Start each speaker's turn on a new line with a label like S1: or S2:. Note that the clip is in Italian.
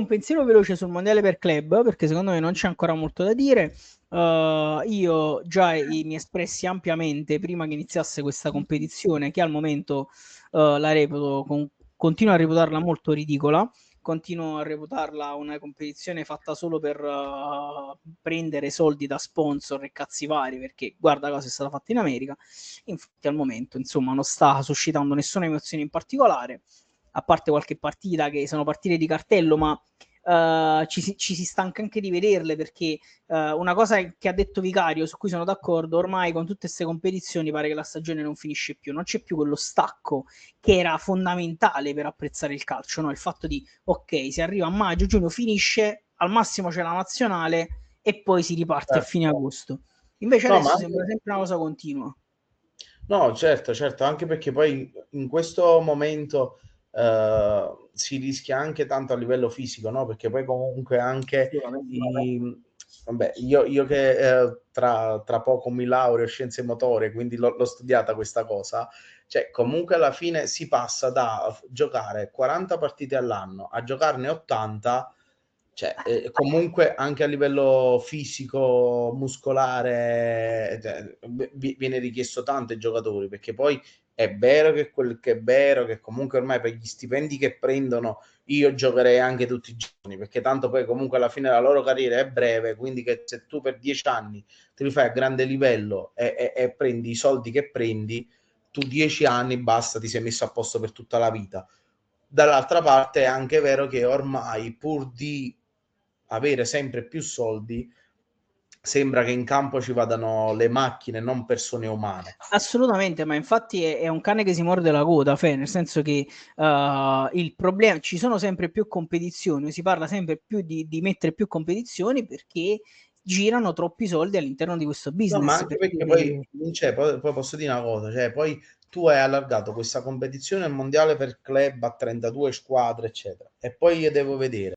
S1: un pensiero veloce sul mondiale per club, perché secondo me non c'è ancora molto da dire. Io già mi espressi ampiamente prima che iniziasse questa competizione, che al momento la reputo, continuo a reputarla molto ridicola. Continuo a reputarla una competizione fatta solo per prendere soldi da sponsor e cazzi vari, perché guarda cosa è stata fatta in America. Infatti al momento, insomma, non sta suscitando nessuna emozione in particolare, a parte qualche partita che sono partite di cartello, ma ci si stanca anche di vederle, perché una cosa che ha detto Vicario, su cui sono d'accordo, ormai con tutte queste competizioni pare che la stagione non finisce più, non c'è più quello stacco che era fondamentale per apprezzare il calcio, no? Il fatto di, ok, si arriva a maggio, giugno, finisce, al massimo c'è la nazionale e poi si riparte a
S2: Certo.
S1: fine agosto. Invece
S2: No, ma
S1: adesso sembra
S2: anche,
S1: sempre una cosa continua.
S2: no, certo, certo, anche perché poi in questo momento si rischia anche tanto a livello fisico, no? Perché poi comunque anche
S1: Assolutamente.
S2: vabbè, io che tra poco mi laureo in scienze motorie, quindi l'ho studiata questa cosa, cioè comunque alla fine si passa da giocare 40 partite all'anno a giocarne 80, cioè comunque anche a livello fisico, muscolare, cioè, viene richiesto tanto ai giocatori, perché poi è vero che quel che è vero, che comunque ormai per gli stipendi che prendono io giocherei anche tutti i giorni, perché tanto poi comunque alla fine la loro carriera è breve, quindi che se tu per 10 anni te li fai a grande livello e prendi i soldi che prendi, tu 10 anni basta, ti sei messo a posto per tutta la vita. Dall'altra parte è anche vero che ormai pur di avere sempre più soldi, sembra che in campo ci vadano le macchine, non persone umane.
S1: Assolutamente, ma infatti è un cane che si morde la coda, nel senso che il problema, ci sono sempre più competizioni, si parla sempre più di mettere più competizioni perché girano troppi soldi all'interno di questo
S2: No, ma
S1: business.
S2: anche perché poi,
S1: Perché
S2: non c'è, poi posso dire una cosa, cioè poi tu hai allargato questa competizione mondiale per club a 32 squadre, eccetera, e poi io devo vedere